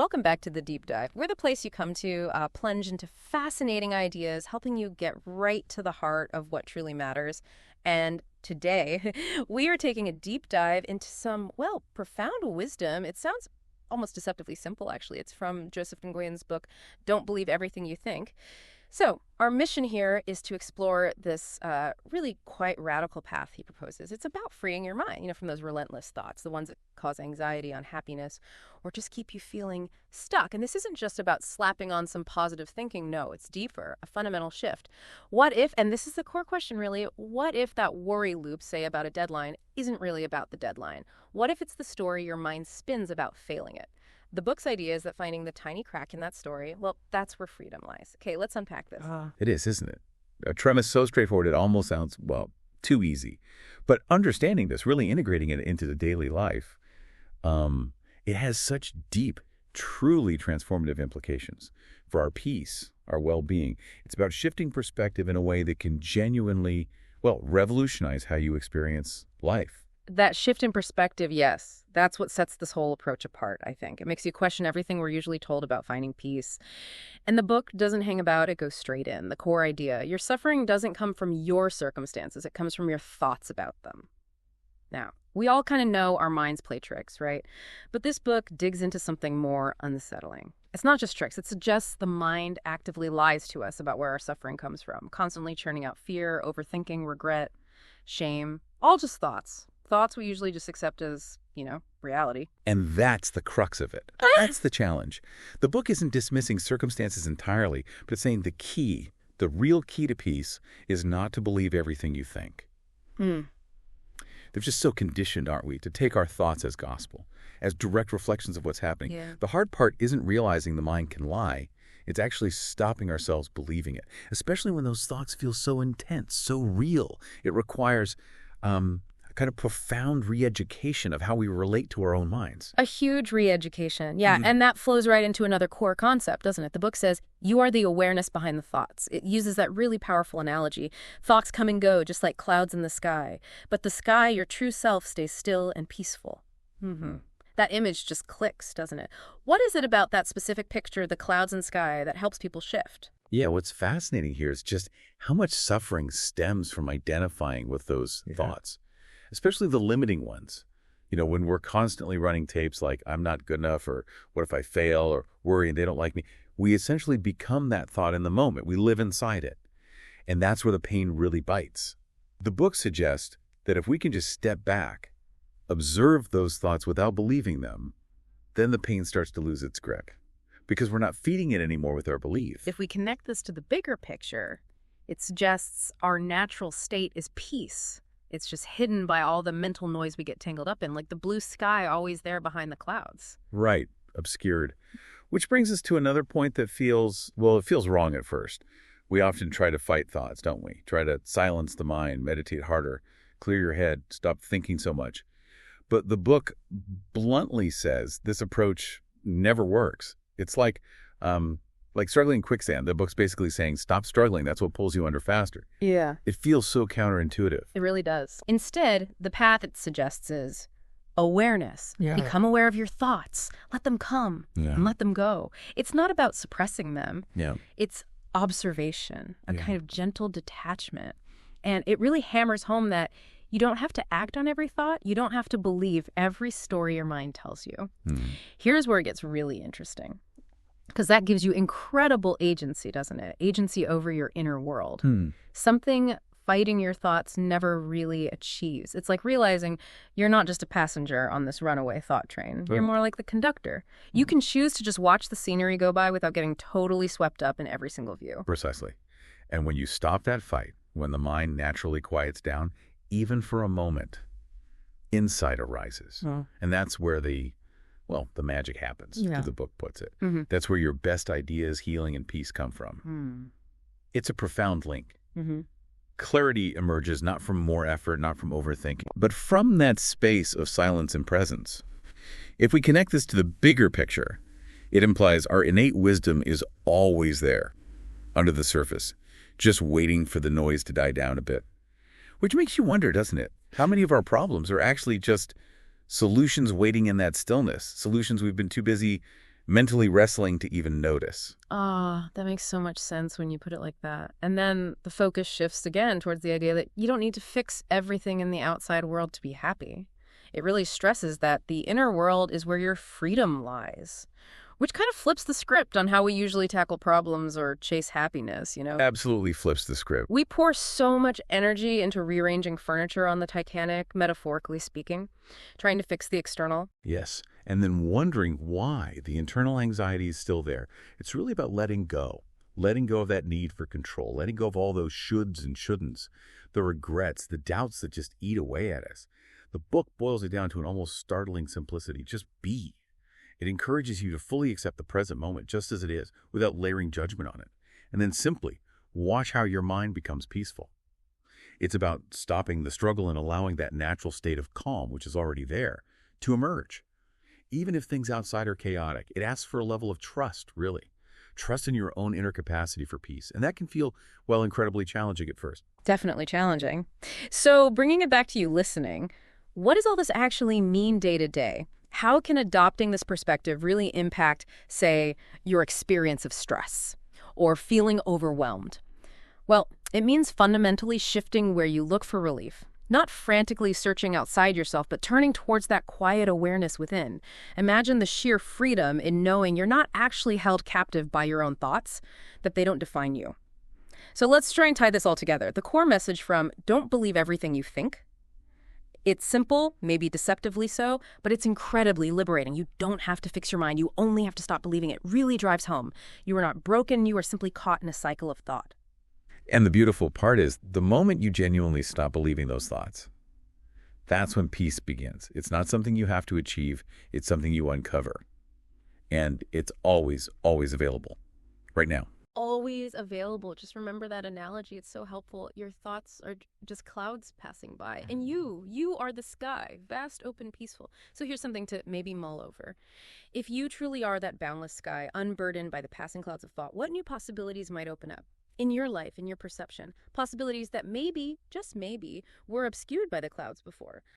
Welcome back to The Deep Dive. We're the place you come to plunge into fascinating ideas, helping you get right to the heart of what truly matters. And today, we are taking a deep dive into some, well, profound wisdom. It sounds almost deceptively simple, actually. It's from Joseph Nguyen's book, Don't Believe Everything You Think. So our mission here is to explore this really quite radical path he proposes. It's about freeing your mind, from those relentless thoughts, the ones that cause anxiety, unhappiness, or just keep you feeling stuck. And this isn't just about slapping on some positive thinking. No, it's deeper, a fundamental shift. What if, and this is the core question really, what if that worry loop, say about a deadline, isn't really about the deadline? What if it's the story your mind spins about failing it? The book's idea is that finding the tiny crack in that story, well, that's where freedom lies. Okay, let's unpack this. It is, isn't it? A premise so straightforward it almost sounds, well, too easy. But understanding this, really integrating it into the daily life, it has such deep, truly transformative implications for our peace, our well-being. It's about shifting perspective in a way that can genuinely, well, revolutionize how you experience life. That shift in perspective, yes, that's what sets this whole approach apart, I think. It makes you question everything we're usually told about finding peace. And the book doesn't hang about, it goes straight in. The core idea, your suffering doesn't come from your circumstances, it comes from your thoughts about them. Now, we all kind of know our minds play tricks, right? But this book digs into something more unsettling. It's not just tricks, it suggests the mind actively lies to us about where our suffering comes from, constantly churning out fear, overthinking, regret, shame, all just thoughts. Thoughts we usually just accept as, reality. And that's the crux of it. That's the challenge. The book isn't dismissing circumstances entirely, but it's saying the real key to peace is not to believe everything you think. They're just so conditioned, aren't we, to take our thoughts as gospel, as direct reflections of what's happening. Yeah. The hard part isn't realizing the mind can lie. It's actually stopping ourselves believing it, especially when those thoughts feel so intense, so real. It requires a kind of profound re-education of how we relate to our own minds. A huge re-education, yeah, and that flows right into another core concept, doesn't it? The book says, you are the awareness behind the thoughts. It uses that really powerful analogy. Thoughts come and go, just like clouds in the sky. But the sky, your true self, stays still and peaceful. That image just clicks, doesn't it? What is it about that specific picture, the clouds and sky, that helps people shift? Yeah, what's fascinating here is just how much suffering stems from identifying with those thoughts, especially the limiting ones. When we're constantly running tapes like, I'm not good enough, or what if I fail, or worrying they don't like me, we essentially become that thought in the moment. We live inside it. And that's where the pain really bites. The book suggests that if we can just step back, observe those thoughts without believing them, then the pain starts to lose its grip, because we're not feeding it anymore with our belief. If we connect this to the bigger picture, it suggests our natural state is peace. It's just hidden by all the mental noise we get tangled up in, like the blue sky always there behind the clouds. Right, obscured. Which brings us to another point that feels wrong at first. We often try to fight thoughts, don't we? Try to silence the mind, meditate harder, clear your head, stop thinking so much. But the book bluntly says this approach never works. It's like struggling in quicksand. The book's basically saying, stop struggling. That's what pulls you under faster. Yeah. It feels so counterintuitive. It really does. Instead, the path it suggests is awareness. Yeah. Become aware of your thoughts. Let them come and let them go. It's not about suppressing them. Yeah. It's observation, a kind of gentle detachment. And it really hammers home that you don't have to act on every thought. You don't have to believe every story your mind tells you. Here's where it gets really interesting. Because that gives you incredible agency, doesn't it? Agency over your inner world. Something fighting your thoughts never really achieves. It's like realizing you're not just a passenger on this runaway thought train. You're more like the conductor. You can choose to just watch the scenery go by without getting totally swept up in every single view. Precisely. And when you stop that fight, when the mind naturally quiets down, even for a moment, insight arises. And that's where the magic happens, as the book puts it. That's where your best ideas, healing, and peace come from. It's a profound link. Clarity emerges not from more effort, not from overthinking, but from that space of silence and presence. If we connect this to the bigger picture, it implies our innate wisdom is always there, under the surface, just waiting for the noise to die down a bit. Which makes you wonder, doesn't it? How many of our problems are actually just solutions waiting in that stillness, solutions we've been too busy mentally wrestling to even notice. Ah, that makes so much sense when you put it like that. And then the focus shifts again towards the idea that you don't need to fix everything in the outside world to be happy. It really stresses that the inner world is where your freedom lies, which kind of flips the script on how we usually tackle problems or chase happiness. Absolutely flips the script. We pour so much energy into rearranging furniture on the Titanic, metaphorically speaking, trying to fix the external. Yes, and then wondering why the internal anxiety is still there. It's really about letting go of that need for control, letting go of all those shoulds and shouldn'ts, the regrets, the doubts that just eat away at us. The book boils it down to an almost startling simplicity. Just be. It encourages you to fully accept the present moment just as it is, without layering judgment on it. And then simply watch how your mind becomes peaceful. It's about stopping the struggle and allowing that natural state of calm, which is already there, to emerge. Even if things outside are chaotic, it asks for a level of trust, really. Trust in your own inner capacity for peace. And that can feel, well, incredibly challenging at first. Definitely challenging. So bringing it back to you listening, what does all this actually mean day to day? How can adopting this perspective really impact, say, your experience of stress or feeling overwhelmed? Well, it means fundamentally shifting where you look for relief. Not frantically searching outside yourself, but turning towards that quiet awareness within. Imagine the sheer freedom in knowing you're not actually held captive by your own thoughts, that they don't define you. So let's try and tie this all together. The core message from Don't Believe Everything You Think. It's simple, maybe deceptively so, but it's incredibly liberating. You don't have to fix your mind. You only have to stop believing it. Really drives home. You are not broken. You are simply caught in a cycle of thought. And the beautiful part is, the moment you genuinely stop believing those thoughts, that's when peace begins. It's not something you have to achieve. It's something you uncover. And it's always, always available. Right now. Always available. Just remember that analogy. It's so helpful. Your thoughts are just clouds passing by. And you are the sky, vast, open, peaceful. So here's something to maybe mull over. If you truly are that boundless sky, unburdened by the passing clouds of thought, what new possibilities might open up? In your life, in your perception, possibilities that maybe, just maybe, were obscured by the clouds before.